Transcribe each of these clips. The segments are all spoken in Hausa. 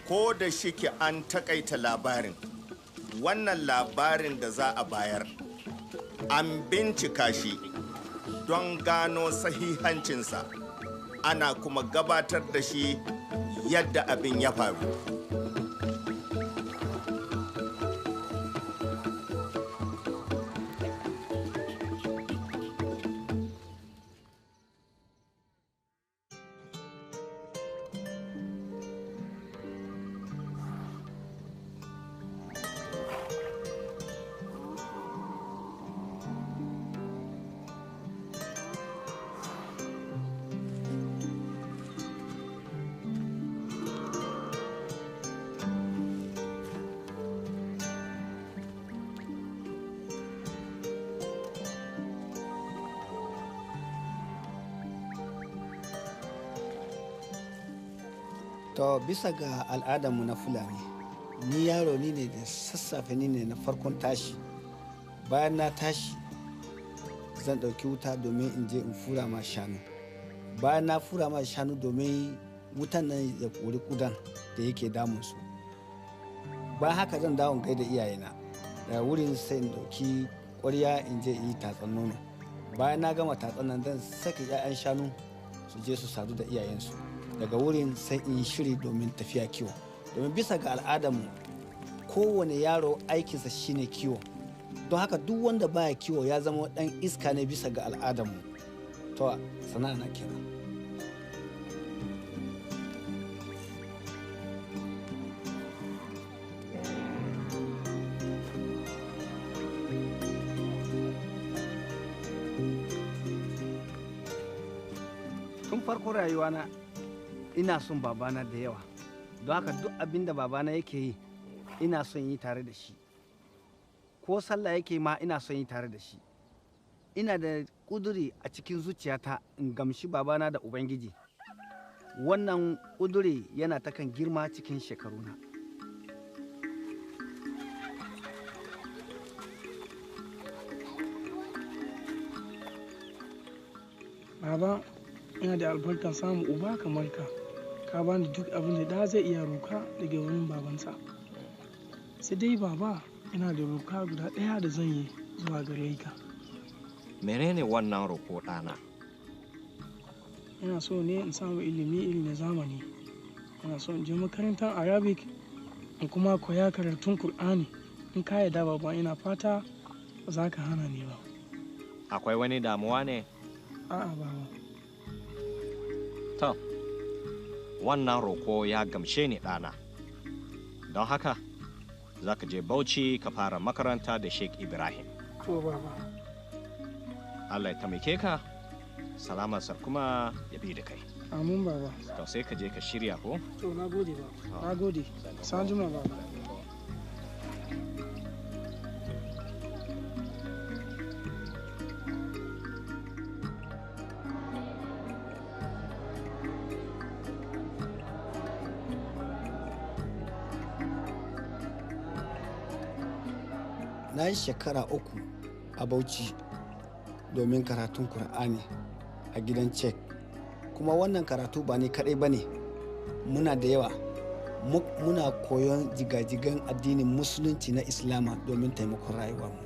ko da shike an takaita labarin, wannan labarin da za a bayar an bincika shi don gano sahihancinsa, ana kuma gabatar da shi yadda abin ya faru. To bisa ga al'adarmu na Fulani, ni yaro ni ne da sassafe ni ne na farkon tashi. Bayan na tashi zan ɗauki wuta domin in je in fura ma shanu. Bayan na fura ma shanu domin wutan nan ya kori kudan da yake damunsu. Bayan haka zan dawo gaida iyayena. Daga wurin sai in ɗauki ƙwarya in je in yi tatsan nono. Bayan na gama tatsan nan zan saka 'ya'yan shanu su je su sadu da iyayensu. Daga wurin sai in shiri domin tafiya kiwo, domin bisa ga al'adarmu kowane yaro aikinsa shine kiwo, don haka duk wanda baya kiwo ya zama dan iska ne bisa ga al'adarmu. To sana'a na kenan. Tun farko rayuwana ina son babana da yawa, don haka duk abin da babana yake yi ina son yi tare da shi, ko sallah yake ma ina son yi tare da shi. Ina da ƙuduri a cikin zuciyata in gamshi babana da ubangiji. Wannan ƙuduri yana ta kan girma cikin shekaruna. Baba, ina da albarkar samun uba kamar ka. Ka bani duk abin da zai iya roka daga wurin babansa. Sai dai baba, ina da roka guda ɗaya da zan yi zuwa gare ka. Menene wannan roko ɗana? Ina so ne in samu ilimi iri na zamani. Ina so in je makarantar Arabic in kuma koya karatun Kur'ani. In ka yarda baba, ina fata ba za ka hana ni ba. Akwai wani damuwa ne? A'a baba. To, wannan roko ya gamshe ni ɗana. Don haka, za ka je Bauchi ka fara makaranta da Sheikh Ibrahim. To baba. Allah ya taimake ka, salamarsa kuma ya bi da kai. Amin baba. To sai ka je ka shirya ko? To na gode baba. Na gode. Sanjuma baba. Na yi shekara 3 a Bauchi domin karatun Kur'ani a gidan Cek. Kuma wannan karatu ba ni kaɗai ba ne, muna da yawa. Muna koyon jigajigan addinin Musulunci na Islama domin taimakon rayuwarmu.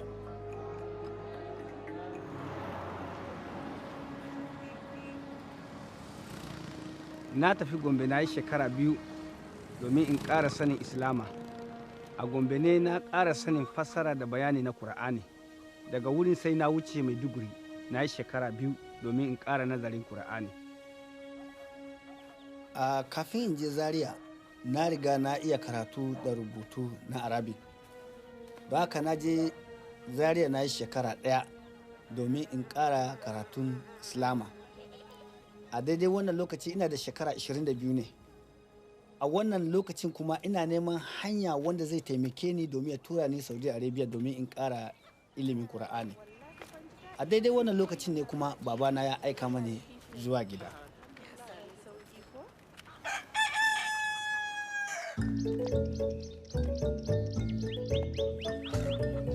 Na tafi Gombe na yi shekara 2 domin in ƙara sanin Islama. A Gombe ne na ƙara sanin fassara da bayani na Kur'ani. Daga wurin sai na wuce Maiduguri na yi shekara 2 domin in ƙara nazarin Kur'ani. Kafin in je Zaria na riga na iya karatu da rubutu na Arabic. Ba haka na je Zaria na yi shekara 1 domin in ƙara karatun Islama. A daidai wannan lokaci ina da shekara 22 ne. A wannan lokacin kuma ina neman hanya wanda zai taimake ni domin ya tura ni Saudi Arabia domin in ƙara ilimin Kur'ani. A daidai wannan lokacin ne kuma babana ya aika mani zuwa gida.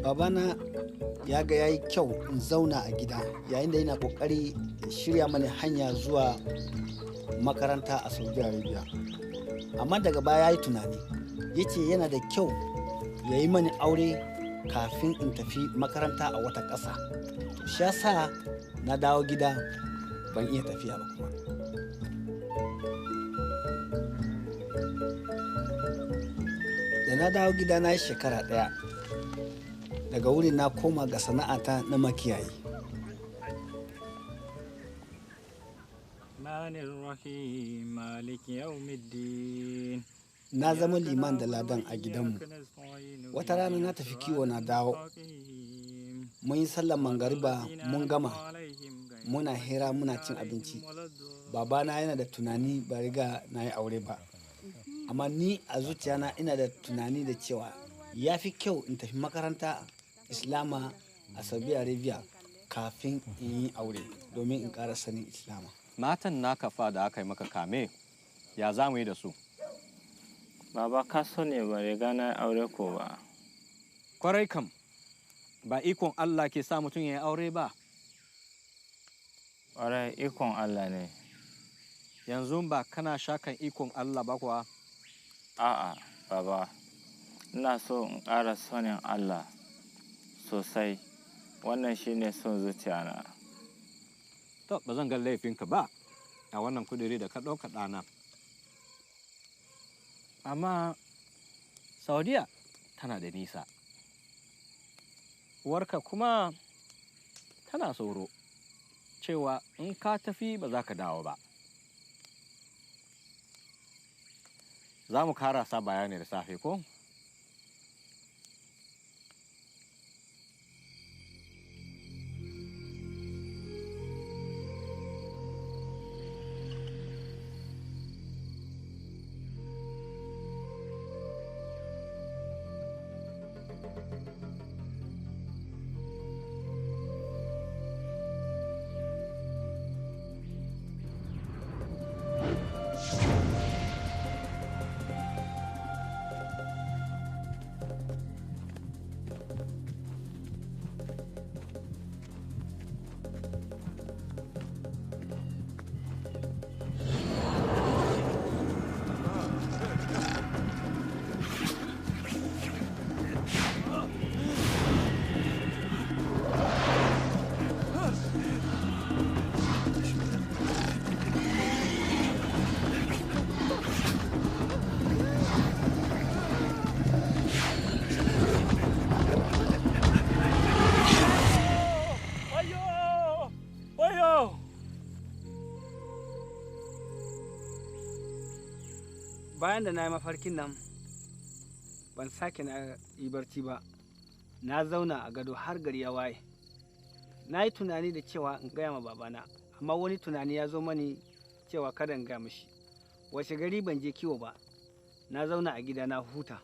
Babana ya ga yayi kyau in zauna a gida yayin da yana ƙoƙari ya shirya mani hanya zuwa makaranta a Saudi Arabia. amma daga baya ya yi tunani ya ce yana da kyau ya yi mani aure kafin in tafi makaranta a wata ƙasa. Shi ya sa na dawo gida ban iya tafiya ba kuma. Da na dawo gida na yi shekara ɗaya, daga wuri na koma ga sana'ata na makiyayi. Na zama liman da ladan a gidanmu. Wata rana na tafi kiwo na dawo. Mun yi sallar mangariba mun gama. Muna hira muna cin abinci. Babana yana da tunani ba riga na yi aure ba. Amma ni a zuciyana ina da tunani da cewa ya fi kyau in tafi makaranta Islama a Saudi Arabia kafin in yi aure domin in ƙara sanin Islama. Matan naka fa da aka yi maka kame, ya za mu yi da su? Baba ka so ne ba riga na aure ko ba. Kwarai kam, ba ikon Allah ke sa mutum ya yi aure ba. Kwarai ikon Allah ne. Yanzu ba kana shakan ikon Allah ba kuwa? A'a, baba, ina so in ƙara sonin Allah sosai. Wannan shi ne son zuciyana. To, ba zan ga laifinka ba a wannan kudiri da ka ɗauka ɗana. Amma Saudiya tana da nisa. Uwarka kuma tana tsoro cewa in ka tafi ba za ka dawo ba. Za mu karasa bayani da safe ko? Bayan da na yi mafarkin nan ban sake na yi barci ba. Na zauna a gado har gari ya waye. Na yi tunani da cewa in gaya ma babana, amma wani tunani ya zo mani cewa kada in gaya mishi. Washe gari ban je kiwo ba, na zauna a gida na huta.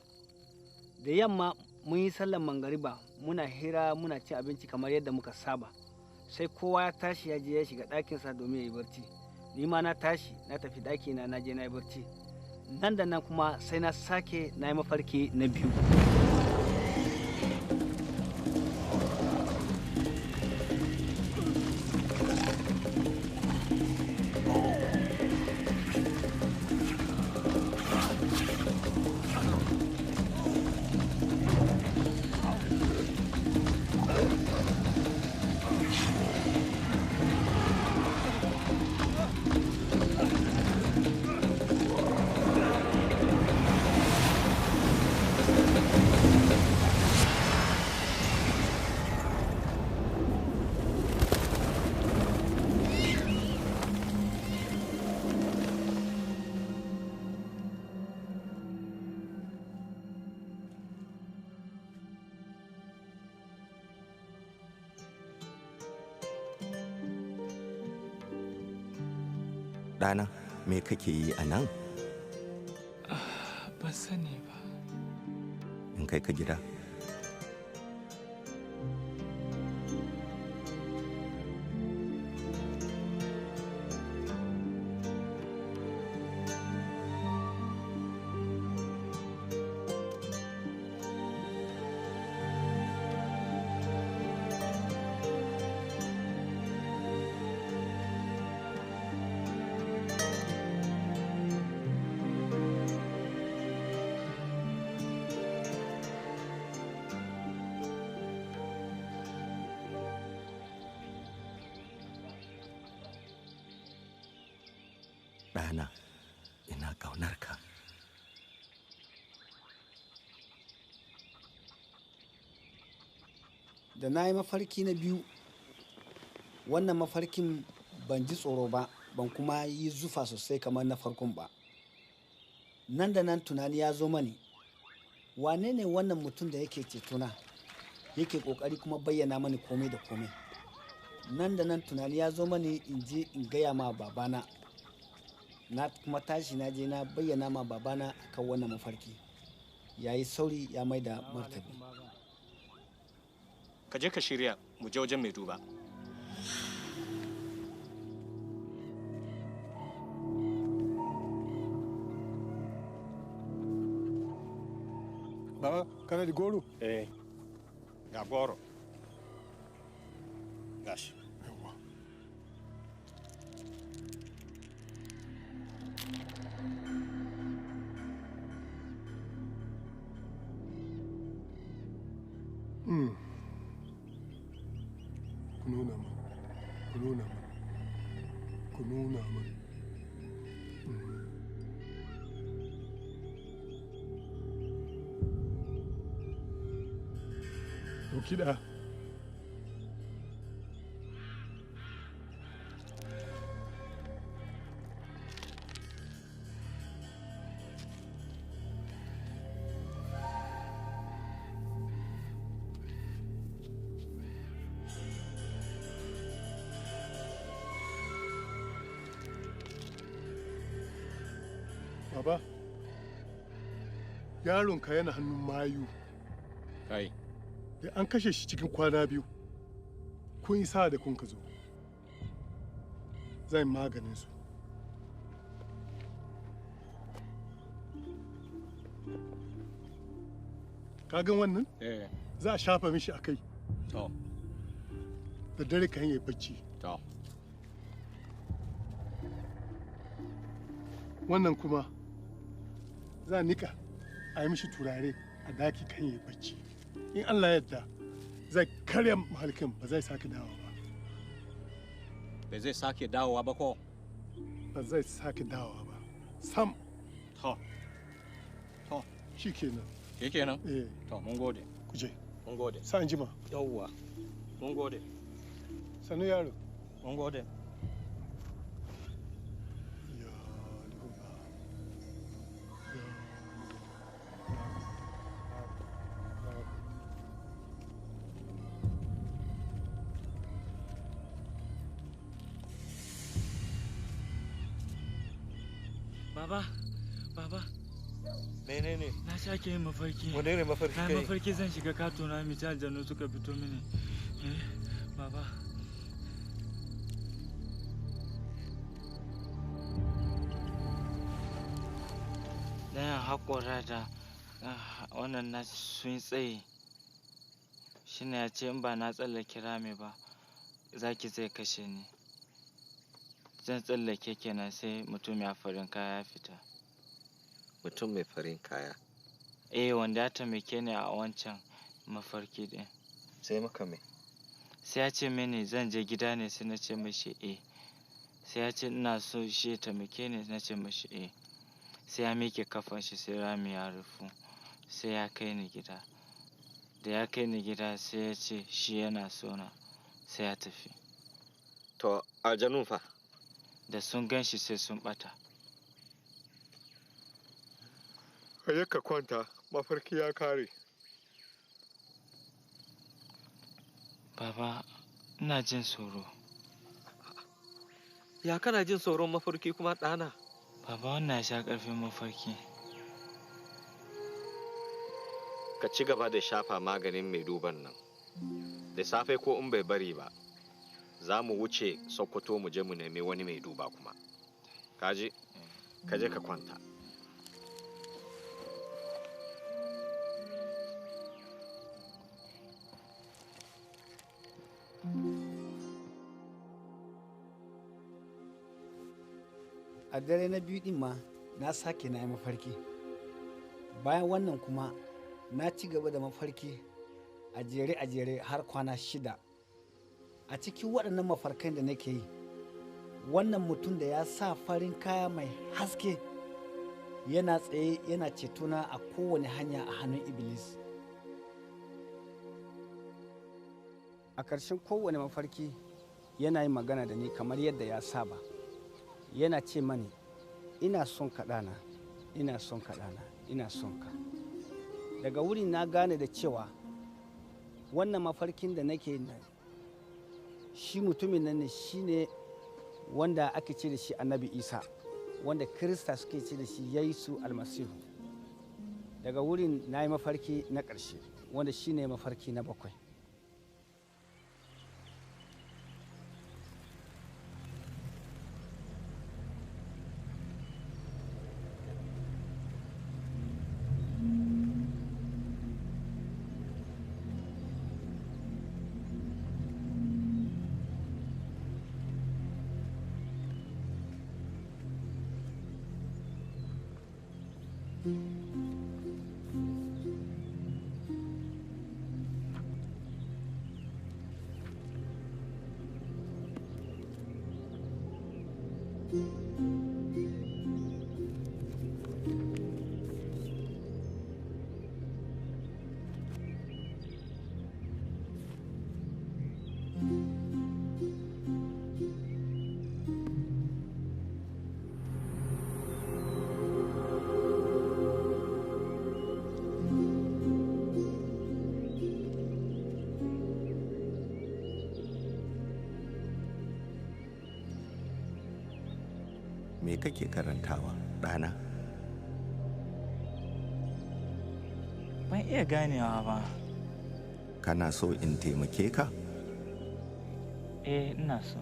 Da yamma mun yi sallar mangariba muna hira muna cin abinci kamar yadda muka saba. Sai kowa ya tashi ya je ya shiga ɗakinsa domin ya yi barci. Ni ma na tashi na tafi ɗakina na je na yi barci. Nan da nan kuma sai na sake na yi mafarki na biyu. Ɗana, me kake yi a nan? Ban sani ba. In kai ka gida. ɗana, ina ƙaunar ka. Da na yi mafarki na biyu, wannan mafarkin ban ji tsoro ba, ban kuma yi zufa sosai kamar na farkon ba. Nan da nan tunani ya zo mani, wane ne wannan mutum da yake cetona, yake ƙoƙari kuma bayyana mani komai da komai. Nan da nan tunani ya zo mani in je in gaya ma babana. Na kuma tashi na je na bayyana ma babana kan wannan mafarki. Ya yi sauri ya mai da martani. Ka je ka shirya mu je wajen mai duba. Baba, kana da goro? Ga goro. Gashi. Yawwa. Ku nuna min. Ku nuna min. Ku nuna min. Ɗauki ɗaya. Baba, yaronka yana hannun mayu. Kai, Da an kashe shi cikin kwana biyu. Kun yi sa'a da kun ka zo. Zan maganin su. Ka gan wannan? Za a shafa mishi a kai. to, Da dare kan yi bacci. to. Wannan kuma za a nika a yi mishi turare a daki kan yi bacci. In Allah ya yarda zai karya mahalkin ba zai sake dawo ba. Bai zai sake dawowa ba ko? Ba zai sake dawowa ba. Sam To, to, shi kenan. ke kenan? Eh, To, mun gode. ku je. Mun gode. Sa'an jima. Yawwa. Mun gode. Sanu yaro. Mun gode. Ya Allah. Baba, baba, Menene? na sake yin mafarki. Wane ne mafarki Na kai? mafarki zan shiga katona mita aljanu suka fito mini. Baba. Ɗayan haƙora da wannan na sun tsaye. Shi ne ya ce in ba na tsallake rami ba, zaki zai kashe ni. Zan tsallake kenan sai mutum ya farin kaya ya fita. Mutum mai farin kaya. Wanda ya taimake ni a wancan mafarki din. Sai maka me? Sai ya ce mini zan je gida ne, sai na ce mashi sai ya ce ina so shi ya taimake ni, na ce mashi sai ya miƙe kafan shi sai rami ya rufu, sai ya kai ni gida. Da ya kai ni gida sai ya ce shi yana so na, sai ya tafi. To, aljanun fa? Da sun gan shi sai sun ɓata. Kaje ka kwanta, mafarki ya kare. Baba, ina jin tsoro. Ya kana jin tsoron mafarki kuma ɗana? Baba, wannan ya sha ƙarfin mafarki. Ka ci gaba da shafa maganin mai duban nan. Da safe ko in bai bari ba, za mu wuce Sokoto mu je mu nemi wani mai duba kuma. Kaji? Ka je ka kwanta. A dare na biyu din ma na sake na yi mafarki. Bayan wannan kuma na ci gaba da mafarki a jere har kwana 6. A cikin waɗannan mafarkan da nake yi, wannan mutum da ya sa farin kaya mai haske yana tsaye yana cetona a kowane hanya a hannun iblis. A ƙarshen kowane mafarki yana yin magana da ni kamar yadda ya saba. Yana ce mani, ina son ka ɗana, ina son ka ɗana, ina son ka. Daga wurin na gane da cewa wannan mafarkin da nake nan shi mutumin nan ne, shi ne wanda ake ce da shi annabi Isa, wanda Kirista suke ce da shi Iisa Almasiihu. Daga wurin na yi mafarki na ƙarshe, wanda shi ne mafarki na 7. Me kake karantawa, ɗana? Ban iya ganewa ba. Kana so in taimake ka? Ina so.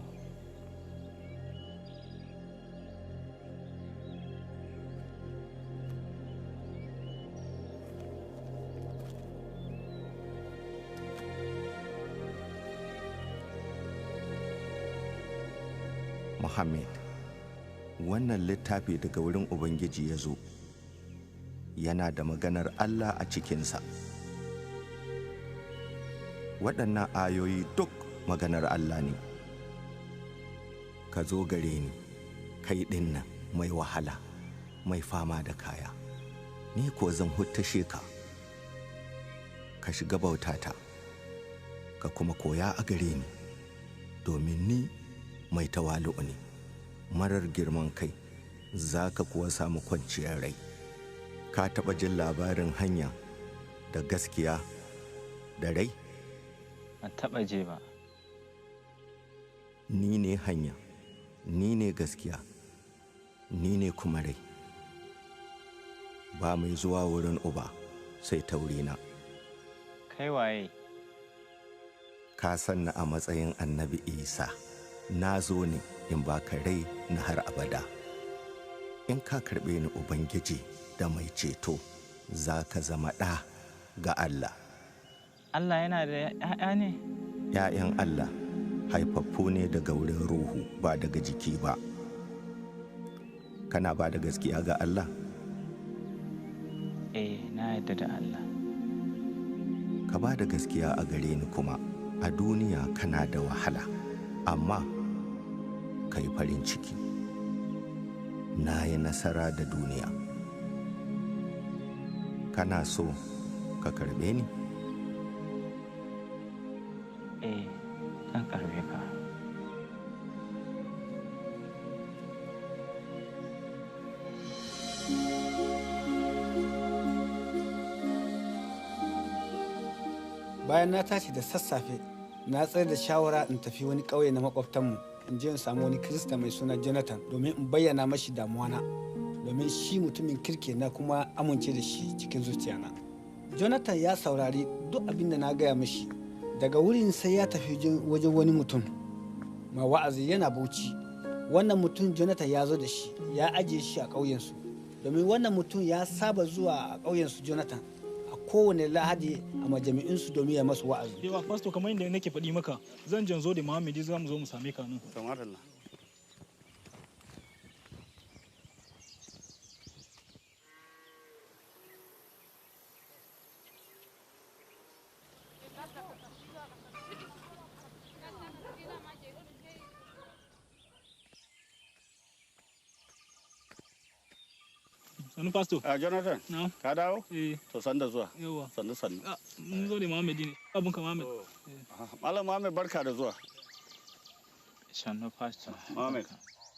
Mohammed, wannan littafi daga wurin Ubangiji ya zo, yana da maganar Allah a cikinsa. Waɗannan ayoyi duk maganar Allah ne. Ka zo gare ni, kai ɗin nan mai wahala, mai fama da kaya, ni ko zan huttashe ka. Ka shiga bautata, ka kuma koya a gare ni, domin ni mai tawali'u ne, marar girman kai, za ka kuwa samu kwanciyar rai. Ka taɓa jin labarin hanya da gaskiya da rai? Ban taɓa je ba. Ni ne hanya, ni ne gaskiya, ni ne kuma rai. Ba mai zuwa wurin Uba sai ta wurina. Kai waye? Ka san ni a matsayin annabi Isa. Na zo ne in baka rai na har abada. In ka karɓe ni Ubangiji da mai ceto, za ka zama ɗa ga Allah. Allah yana da ‘ya'ya ne? ‘Ya'yan Allah haifaffu ne daga wurin Ruhu, ba daga jiki ba. Kana ba da gaskiya ga Allah? Na yarda da Allah. Ka ba da gaskiya a gare ni kuma. A duniya kana da wahala, amma ka yi farin ciki. Na yi nasara da duniya. Kana so ka karɓe ni? Zan karɓe ka. Bayan na tashi da sassafe, na tsayar da shawara in tafi wani ƙauye na makwabtanmu in je in samu wani Kirista mai suna Jonathan domin in bayyana mashi damuwana, domin shi mutumin kirki na kuma amince da shi cikin zuciyana. Jonathan ya saurari duk abin da na gaya mashi. Daga wurin sai ya tafi wajen wani mutum mai wa'azi yana Bauchi. Wannan mutum Jonathan ya zo da shi, ya ajiye shi a ƙauyensu, domin wannan mutum ya saba zuwa a ƙauyensu Jonathan a kowane Lahadi a majami'insu domin ya masu wa'azi. Yawa pastor, kamar yadda nake faɗi maka, zan jan zo da Mohammed, za mu zo mu same ka nan. Sannu pastor. Jonathan. Na. Ka dawo? Eh. To san da zuwa. Yawa. Sannu sannu. Mun zo da Mohammed ne. Abun ka Mohammed. Malam Mohammed barka da zuwa. Sannu pastor. Mohammed.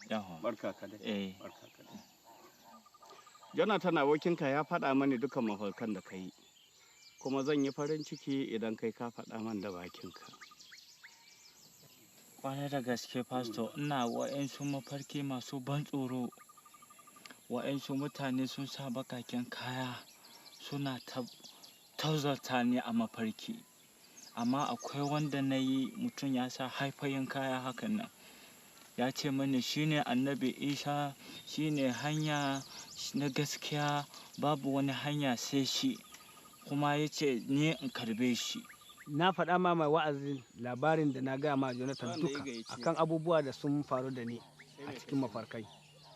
Yawa. Barka ka dai. Eh. Barka ka dai. Jonathan abokinka ya faɗa mani dukan mafarkan da ka yi. Kuma zan yi farin ciki idan kai ka faɗa man da bakinka. Kwarai da gaske pastor ina wa'yansu mafarki masu ban tsoro. Wa'yansu mutane sun sa bakaken kaya suna tauzata ni a mafarki. Amma akwai wanda na yi mutum ya sa haifayen kaya hakan nan. Ya ce mani shine annabi Isa, shine hanya na gaskiya, babu wani hanya sai shi. Kuma ya ce ni in karbe shi. Na faɗa ma mai wa'azin labarin da na gaya ma Jonathan duka akan abubuwa da sun faru da ni a cikin mafarkai.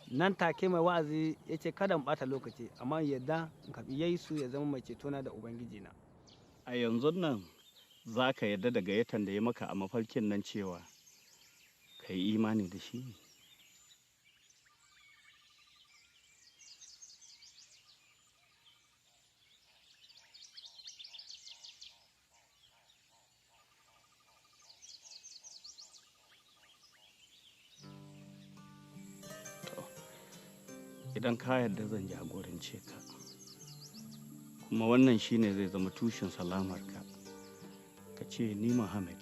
Nan take mai wa'azi ya ce kada in ɓata lokaci amma yadda in karɓi Yesu ya zama mai cetona da Ubangijina. A yanzu nan za ka yarda da gayyatan da ya maka a mafarkin nan cewa ka yi imani da shi. Idan ka yarda zan jagorance ka kuma wannan shine zai zama tushen salamarka ka ce ni Mohammed.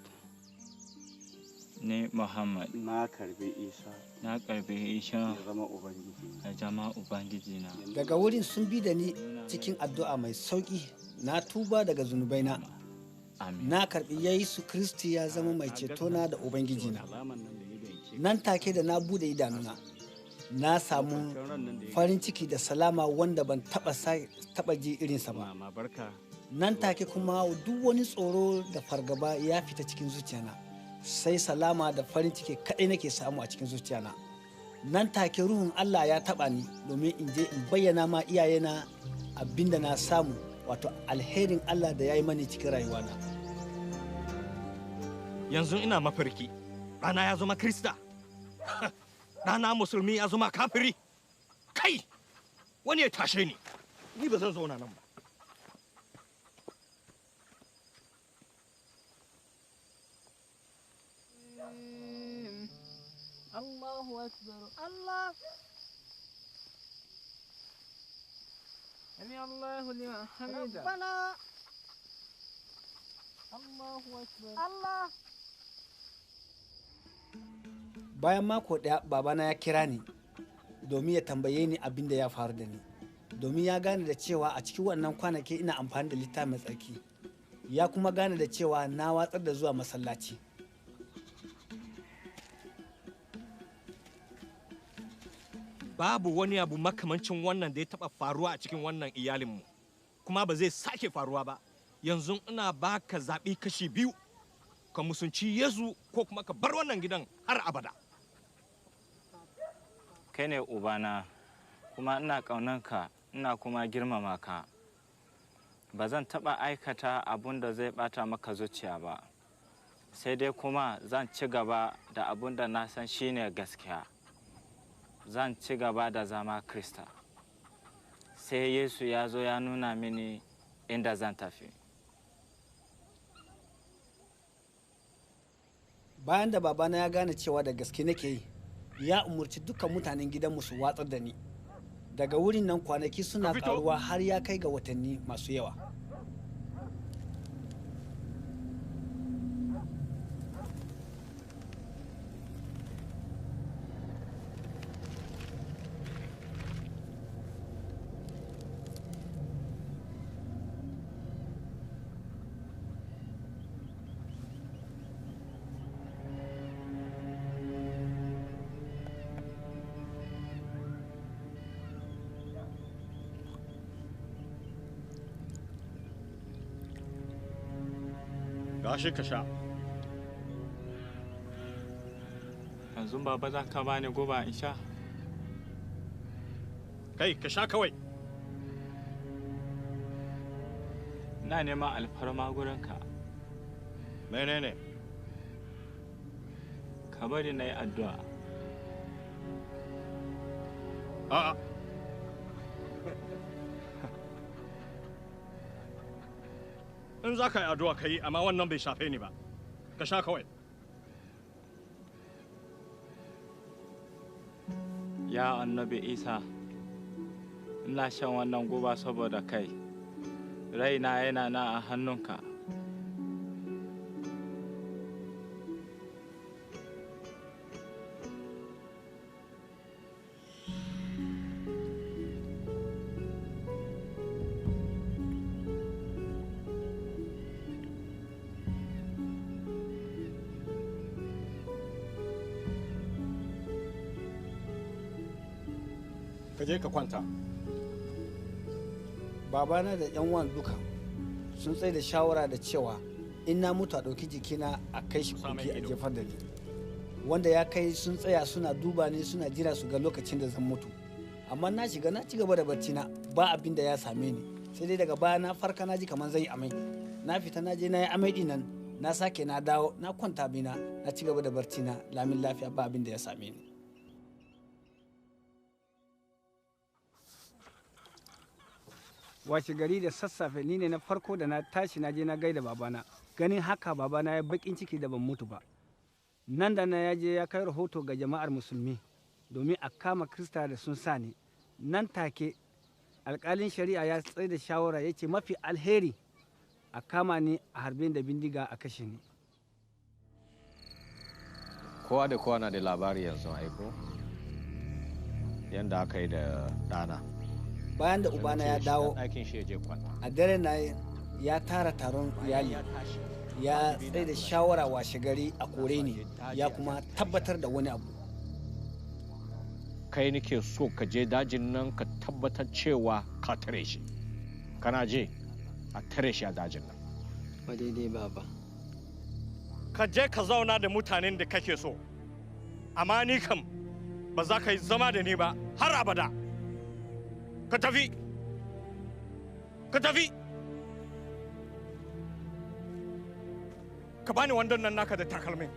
Ni Mohammed. Na karbi Isa. Na karbi Isa. Ya zama Ubangiji. Ya zama Ubangiji na. Daga wurin sun bi da ni cikin addu'a mai sauƙi na tuba daga zunubaina. Amin. Na karbi Yesu Kristi ya zama mai cetona da Ubangijina. Nan take da na bude idanuna. Na samu farin ciki da salama wanda ban taba ji irinsa ba. Nan take kuma duk wani tsoro da fargaba ya fita cikin zuciyana. Sai salama da farin ciki kaɗai nake samu a cikin zuciyana. Nan take ruhun Allah ya taba ni domin in je in bayyana ma iyayena abinda na samu, wato alherin Allah da ya yi mani cikin rayuwana. Yanzu ina mafarki, ɗana ya zama Krista. Ɗana musulmi ya zama kafiri. Kai, wani ya tashe ni ba zan zauna nan ba. Allahu Akbar, Allah. Sami Allahu liman hamida. Rabbana. Allahu Akbar, Allah. Bayan mako ɗaya babana ya kira ni domin ya tambaye ni abin da ya faru da ni, domin ya gane da cewa a cikin wannan kwanaki ina amfani da littafi mai tsarki, ya kuma gane da cewa na watsar da zuwa masallaci. Babu wani abu makamancin wannan da ya taɓa faruwa a cikin wannan iyalinmu, kuma ba zai sake faruwa ba. Yanzu ina baka zaɓi kashi biyu, ka musunci Yesu ko kuma ka bar wannan gidan har abada. Kai ne ubana, kuma ina ƙaunanka, ina kuma girmama ka. Ba zan taɓa aikata abun da zai ɓata maka zuciya ba, sai dai kuma zan ci gaba da abun da na san shine gaskiya. Zan ci gaba da zama Krista. Sai Yesu ya zo ya nuna mini inda zan tafi. Bayan da babana ya gane cewa da gaske nake yi, ya umarci dukkan mutanen gidanmu su watsar da ni. Daga wurin nan kwanaki suna karuwa har ya kai ga watanni masu yawa. Gashi ka sha. Yanzu baba za ka bani guba in sha? Kai, ka sha kawai. Na neman alfarma gurinka. Menene? Ka bari na yi addu'a. A'a. in za ka yi addu'a ka yi, amma wannan bai shafe ni ba. Ka sha kawai. Ya annabi Isa, ina shan wannan guba saboda kai. Raina yana na a hannunka. Ka je ka kwanta. Babana da yan uwan duka sun tsaye da shawara da cewa in na mutu a ɗauki jikina a kai shi kogi a jefar da ni, wanda ya kai sun tsaya suna duba ni suna jira su ga lokacin da zan mutu. Amma na shiga na ci gaba da barci na, ba abin da ya same ni, sai dai daga baya na farka na ji kamar zai amai. Na fita na je na yi amai din nan, na sake na dawo na kwanta bina na ci gaba da barci na lamin lafiya, ba abin da ya same ni. Washe gari da sassafe ni ne na farko da na tashi na je na gaida babana. Ganin haka babana ya bakin ciki da ban mutu ba. Nan da na ya je ya kai rahoto ga jama'ar musulmi domin a kama Krista da sun sa ni. Nan take alkalin shari'a ya tsaye da shawara ya ce mafi alheri a kama ni a harbin da bindiga a kashe ni. Kowa da kowa na da labari yanzu aiko yanda aka yi da ɗana. Bayan da ubana ya dawo a dare na ya tara taron iyali, ya tsaye da shawara washe gari a kore ni, ya kuma tabbatar da wani abu. Kai nake so ka je dajin nan ka tabbatar cewa ka tare shi. Kana je a tare shi a dajin nan. Ba daidai baba. Ka je ka zauna da mutanen da kake so, amma ni kam ba za ka yi zama da ni ba har abada. Ka tafi! Ka tafi! Ka bani wandon nan naka da takalmin.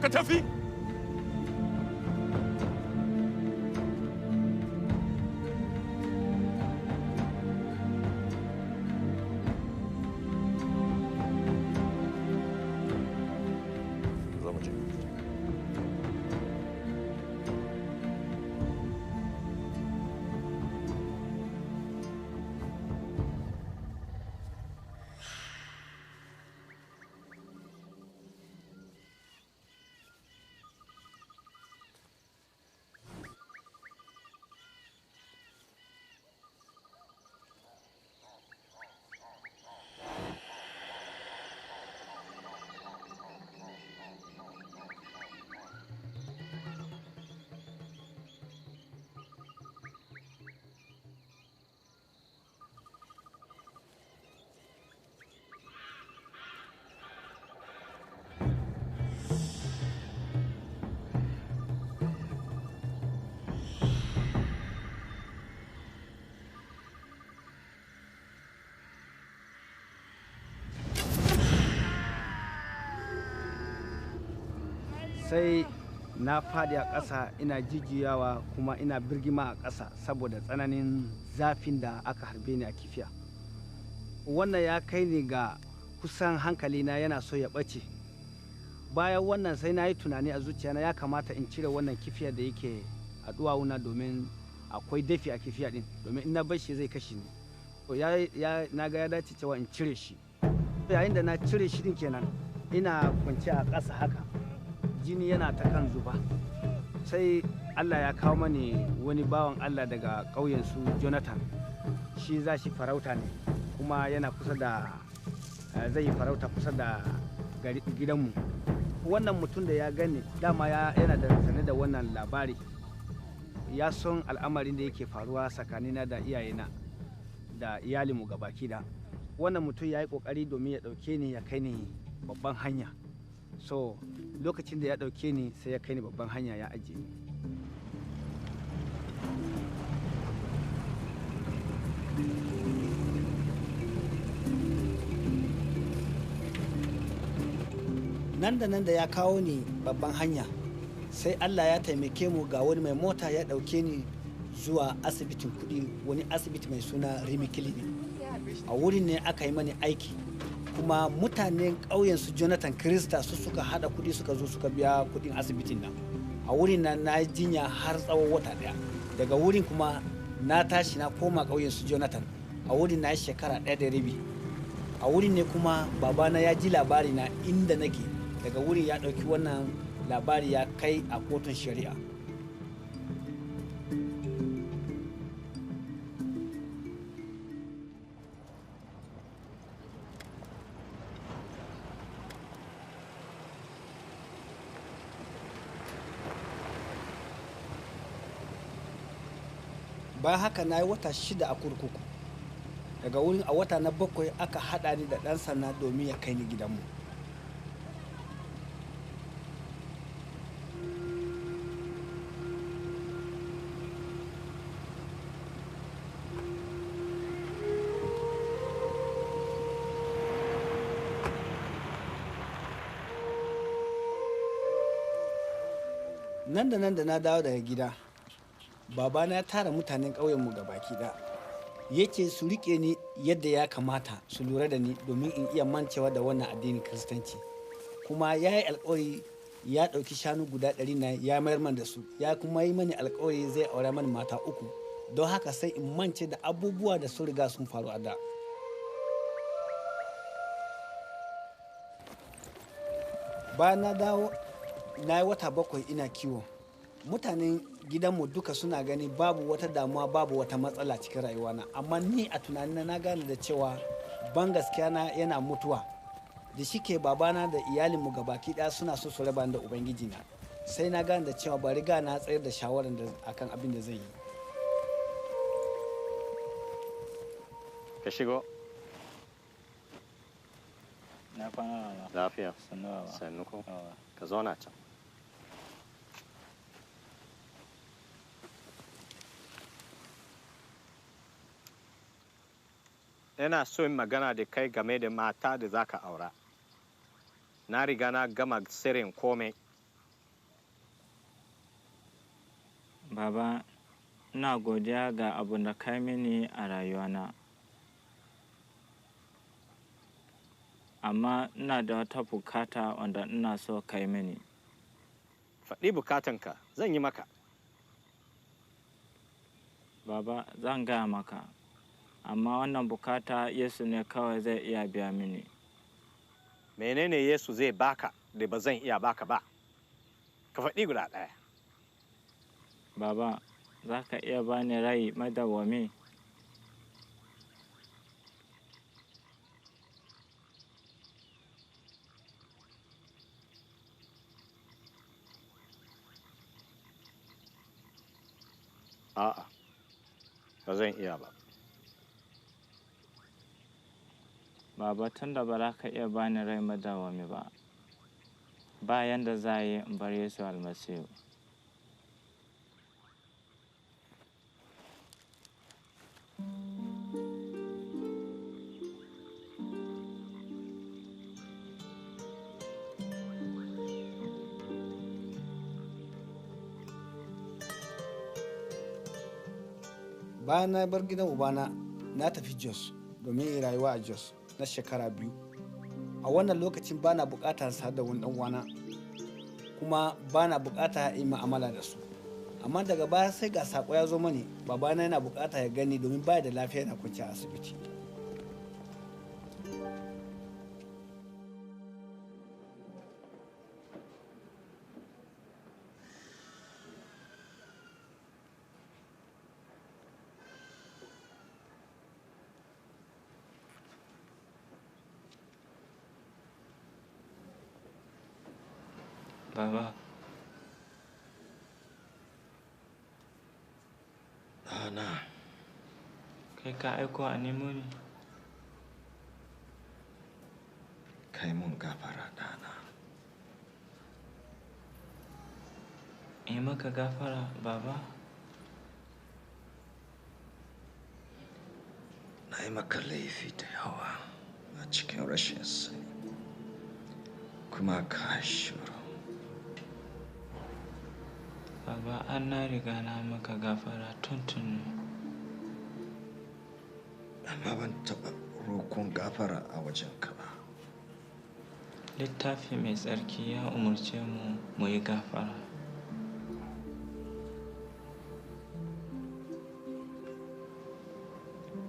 Ka tafi! Sai na faɗi a ƙasa ina jijiyawa kuma ina birgima a ƙasa saboda tsananin zafin da aka harbe ni a kifiya. Wannan ya kai ni ga kusan hankalina yana so ya ɓace. Bayan wannan sai na yi tunani a zuciyana ya kamata in cire wannan kifiya da yake a duwawuna domin akwai dafi a kifiya din, domin in na bar shi zai kashe ni. Na ga ya dace cewa in cire shi. Yayin da na cire shi din kenan ina kwance a ƙasa haka, jini yana ta kan zuba. Sai Allah ya kawo mani wani bawan Allah daga ƙauyen su Jonathan. Shi za shi farauta ne kuma yana kusa da zai yi farauta kusa da gidanmu. Wannan mutum da ya gani dama yana da sane da wannan labari, ya son al'amarin da yake faruwa tsakanina da iyayena da iyalinmu gabaki da. Wannan mutum ya yi ƙoƙari domin ya ɗauke ni ya kai ni babban hanya. So lokacin da ya ɗauke ni sai ya kai ni babban hanya ya ajiye ni. nan da ya kawo ni babban hanya sai Allah ya taimake mu ga wani mai mota ya ɗauke ni zuwa asibitin kuɗi, wani asibiti mai suna Rimi Clinic. A wurin ne aka yi mani aiki, kuma mutanen ƙauyen su Jonathan Krista su suka haɗa kuɗi suka zo suka biya kuɗin asibitin nan. A wurin nan na jinya har tsawon wata ɗaya. Daga wurin kuma na tashi na koma ƙauyen su Jonathan. A wurin na yi shekara 1 da rabi. A wurin ne kuma babana ya ji labari na inda nake. Daga wurin ya ɗauki wannan labari ya kai a kotun shari'a. Bayan haka na yi wata 6 a kurkuku. Daga wurin a wata na 7 aka haɗa ni da ɗan sanda domin ya kai ni gidanmu. Nan da na dawo daga gida, babana ya tara mutanen ƙauyenmu ga baki ɗaya. Yake su riƙe ni yadda ya kamata, su lura da ni domin in iya mancewa da wannan addinin Kiristanci. Kuma ya yi alƙawari ya ɗauki shanu guda 100 na ya mayar man da su, ya kuma yi mani alƙawari zai aure mani mata 3, don haka sai in mance da abubuwa da sun riga sun faru a da. Bayan na dawo na yi wata 7 ina kiwo. Mutanen gidanmu duka suna gani babu wata damuwa, babu wata matsala cikin rayuwana, amma ni a tunanina na gane da cewa ban gaskiya na yana mutuwa. Da shike babana da iyalinmu gabaki ɗaya suna so su raba da ubangiji na, sai na gane da cewa ba riga na tsayar da shawarar da akan abin da zai yi. Ka shigo. Na kwana baba. Lafiya. Sannu baba. Sannu ko? Ka zauna can. Ina so in magana da kai game da mata da za ka aura. Na riga na gama sirrin komai. Baba, ina godiya ga abun da kai mini a rayuwana. Amma ina da wata bukata wanda ina so kai mini. Faɗi bukatanka, zan yi maka. Baba, zan gaya maka. Amma wannan bukata Yesu ne kawai zai iya biya mini. Menene Yesu zai baka da ba zan iya baka ba? Ka faɗi guda ɗaya. Baba, za ka iya bani rai madawwami? A'a, ba zan iya ba. Baba, tun da ba za ka iya bani rai madawwami ba, ba yanda za yi in bar Yesu Almasihu. Bayan na bar gidan ubana na tafi Jos domin in rayuwa a Jos na shekara 2. A wannan lokacin bana bukatar sa da wani uwana, kuma bana bukata in ma'amala da su. Amma daga baya sai ga sako ya zo mani, babana yana bukata ya gani domin baya da lafiya, yana kwance a asibiti. Baba. Ɗana. Kai ka aiko a nemo ni? Kai mun gafara ɗana. In maka gafara, Baba? Na yi maka laifi da yawa a cikin rashin sani. kuma ka shiru. Baba, an na riga na maka gafara tuntuni. Amma ban taɓa roƙon gafara a wajenka ba. Littafi mai tsarki ya umarce mu yi gafara.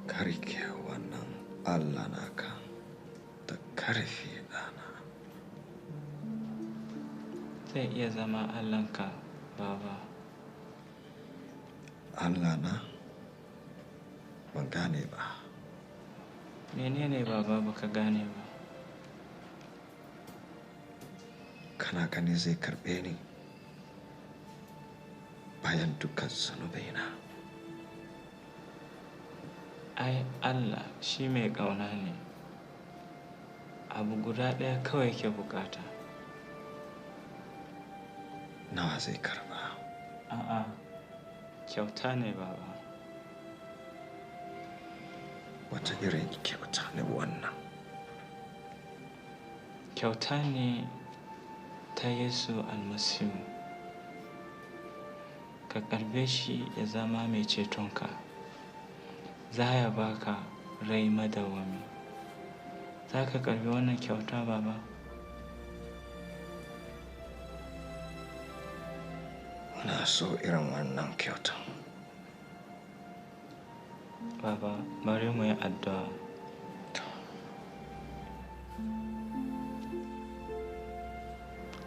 Ka rike wannan Allah naka da karfi ɗana. Zai iya zama Allahnka, Baba. Allah na? Ban gane ba. Menene Baba baka gane ba? Kana gani zai karɓe ni bayan dukkan zunubaina? Ai, Allah shi mai ƙauna ne. Abu guda ɗaya kawai ke bukata. Nawa zai karba? A'a, kyauta ne, Baba. Wata irin kyauta ne wannan? Kyauta ne ta Yesu Almasiihu. Ka karbe shi ya zama mai cetonka. Za ya baka rai madawwami. Za ka karbi wannan kyauta, Baba? Na so irin wannan kyautan. Baba, bari mu yi addu'a.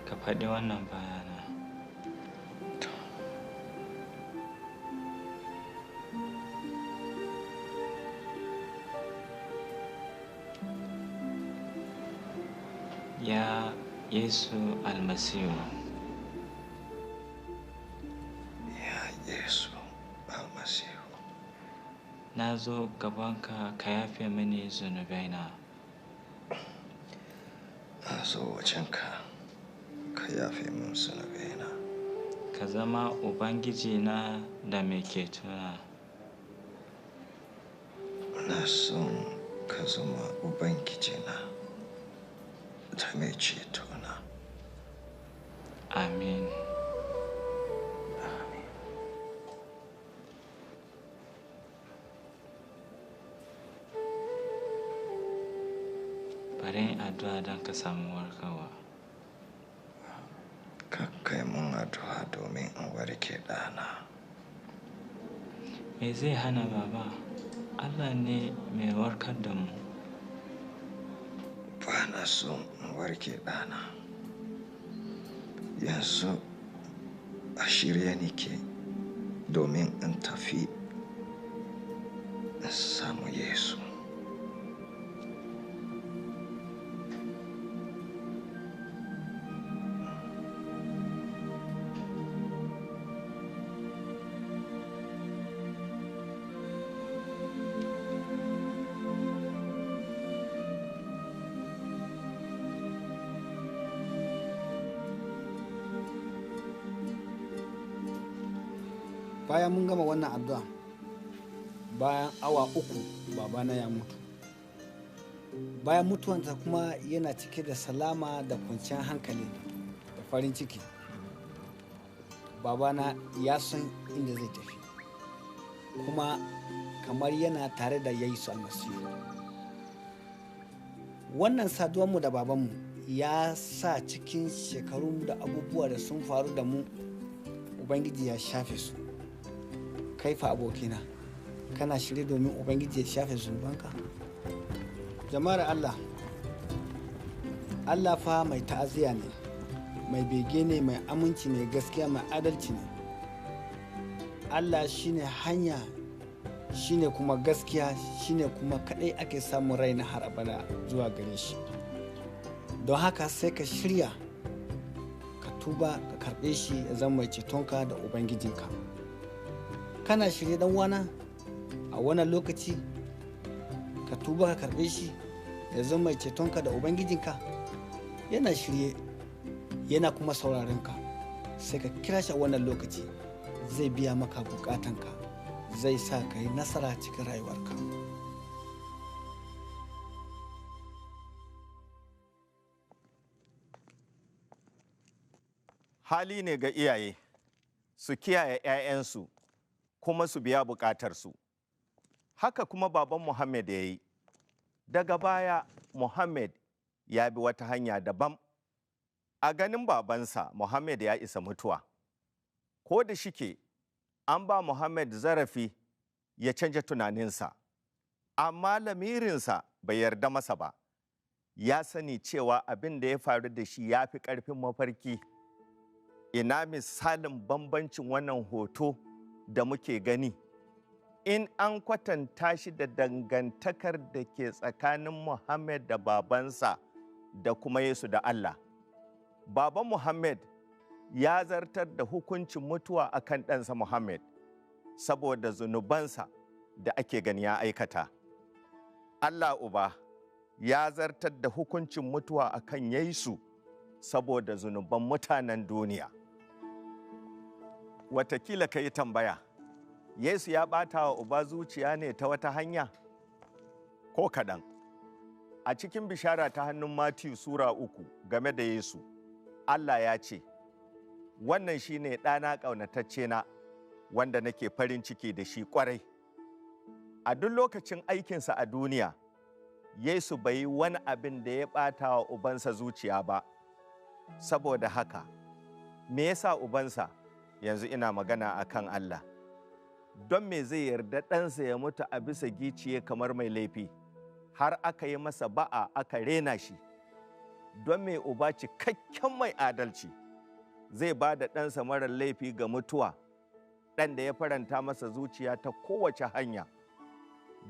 Ka faɗi wannan bayana. Ya Yesu Almasiihu. Ya Yesu Almasiihu. Na zo gabanka ka yafe mini zunubaina. Na zo wajenka ka yafe min zunubaina. Ka zama Ubangijina da mai cetona. Na son ka zama Ubangijina da mai cetona. Amin. Bari in addu'a don ka samu warkarwa. Ka kai mun addu'a domin in warke ɗana. Me zai hana, Baba? Allah ne mai warkar da mu. Ba na son in warke ɗana. Yanzu a shirye nake domin in tafi in samu Yesu. Bayan mun gama wannan addu'a, bayan awa 3 babana ya mutu. Bayan mutuwansa kuma yana cike da salama da kwanciyar hankali da farin ciki. Babana ya san inda zai tafi, kuma kamar yana tare da Yesu Almasiihu. Wannan saduwanmu da babanmu ya sa cikin shekarun da abubuwa da sun faru da mu, Ubangiji ya shafe su. Kai fa abokina, kana shirye domin Ubangiji ya shafe zunubanka? Jama'ar Allah, Allah fa mai ta'aziyya ne, mai bege ne, mai aminci, mai gaskiya, mai adalci ne. Allah shine hanya, shine kuma gaskiya, shine kuma kadai ake samun rai na har abada zuwa gare shi. Don haka sai ka shirya, ka tuba, ka karɓe shi ya zama mai cetonka da Ubangijinka. Kana shirye dan wana a wannan lokaci ka tuba ka karbe shi ya zama mai cetonka da Ubangijinka? Yana shirye, yana kuma sauraron ka. Sai ka kira shi a wannan lokaci, zai biya maka bukatanka, zai sa ka yi nasara cikin rayuwarka. hali ne ga iyaye su kiyaye 'ya'yansu kuma su biya bukatarsu. Haka kuma baban Mohammed ya yi. Daga baya Mohammed ya bi wata hanya daban. A ganin babansa Mohammed ya isa mutuwa. Ko da shike an ba Mohammed zarafi ya canja tunaninsa, amma lamirinsa bai yarda masa ba. Ya sani cewa abin da ya faru da shi ya fi ƙarfin mafarki. Ina misalin bambancin wannan hoto da muke gani in an kwatanta shi da dangantakar da ke tsakanin Mohammed da babansa da kuma Yesu da Allah. Baban Mohammed ya zartar da hukuncin mutuwa akan ɗansa Mohammed saboda zunubansa da ake gani ya aikata. Allah Uba ya zartar da hukuncin mutuwa akan Yesu saboda zunuban mutanen duniya. Watakila ka yi tambaya, Yesu ya ɓata wa Uba zuciya ne ta wata hanya? Ko kaɗan. A cikin bishara ta hannun Matiyu Sura 3 game da Yesu, Allah ya ce, wannan shi ne ɗana ƙaunatacce na wanda nake farin ciki da shi ƙwarai. A duk lokacin aikinsa a duniya, Yesu bai yi wani abin da ya ɓata wa Ubansa zuciya ba. Saboda haka, me yasa Ubansa, yanzu ina magana a kan Allah, don me zai yarda ɗansa ya mutu a bisa giciye kamar mai laifi, har aka yi masa ba'a aka rena shi? Don me Uba cikakken mai adalci zai ba da ɗansa marar laifi ga mutuwa, ɗan da ya faranta masa zuciya ta kowace hanya?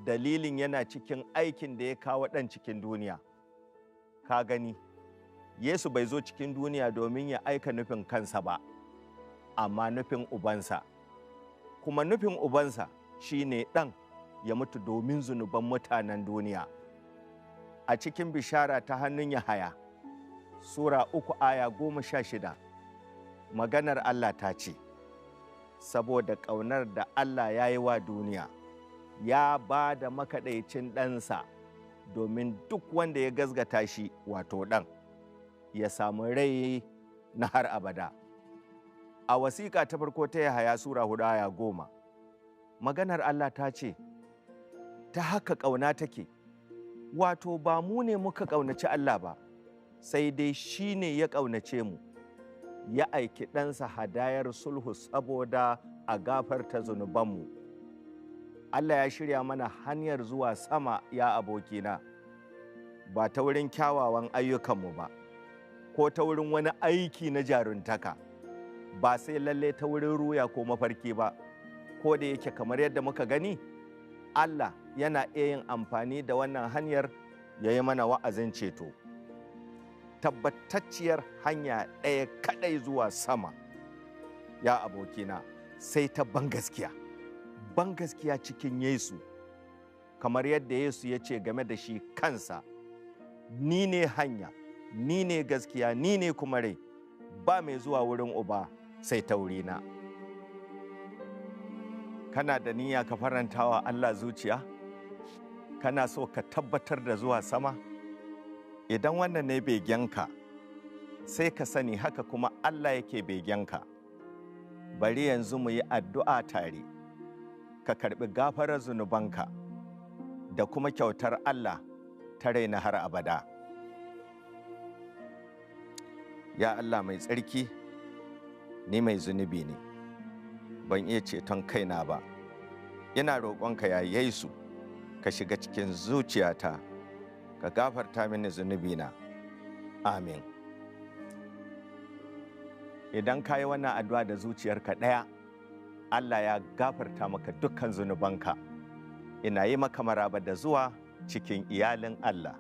Dalilin yana cikin aikin da ya kawo ɗan cikin duniya. Ka gani, Yesu bai zo cikin duniya domin ya aika nufin kansa ba, amma nufin Ubansa. Kuma nufin Ubansa shi ne ɗan ya mutu domin zunuban mutanen duniya. A cikin bishara ta hannun Yahaya, Sura 3 aya 16, maganar Allah ta ce, saboda ƙaunar da Allah ya yi wa duniya, ya ba da makaɗaicin ɗansa domin duk wanda ya gazgata shi, wato ɗan, ya samu rai na har abada. A wasiƙa ta farko ta Yahaya Sura 4 aya 10, maganar Allah ta ce, ta haka ƙauna take, wato ba mu ne muka ƙaunaci Allah ba, sai dai shi ne ya ƙaunace mu, ya aiki ɗansa hadayar sulhu saboda a gafarta zunubanmu. Allah ya shirya mana hanyar zuwa sama, ya abokina, ba ta wurin kyawawan ayyukanmu ba, ko ta wurin wani aiki na jaruntaka, ba sai lalle ta wurin ruya ko mafarki ba, ko da yake kamar yadda muka gani, Allah yana iya yin amfani da wannan hanyar ya yi mana wa'azin ceto. Tabbatacciyar hanya ɗaya kaɗai zuwa sama, ya abokina, sai ta bangaskiya. Bangaskiya cikin Yesu, kamar yadda Yesu ya ce game da shi kansa, ni ne hanya, ni ne gaskiya, ni ne kuma rai, ba mai zuwa wurin Uba sai ta wurina. Kana da niyya ka farantawa Allah zuciya? Kana so ka tabbatar da zuwa sama? Idan wannan ne begenka, sai ka sani haka kuma Allah yake begenka. Bari yanzu mu yi addu'a tare, ka karɓi gafarar zunubanka da kuma kyautar Allah ta raina har abada. Ya Allah mai tsarki, ni mai zunubi ne, ban iya ceton kaina ba. Ina roƙonka ya Yesu, ka shiga cikin zuciyata, ka gafarta mini zunubina. Amin. Idan ka yi wannan addu'a da zuciyarka ɗaya, Allah ya gafarta maka dukkan zunubanka. Ina yi maka maraba da zuwa cikin iyalin Allah.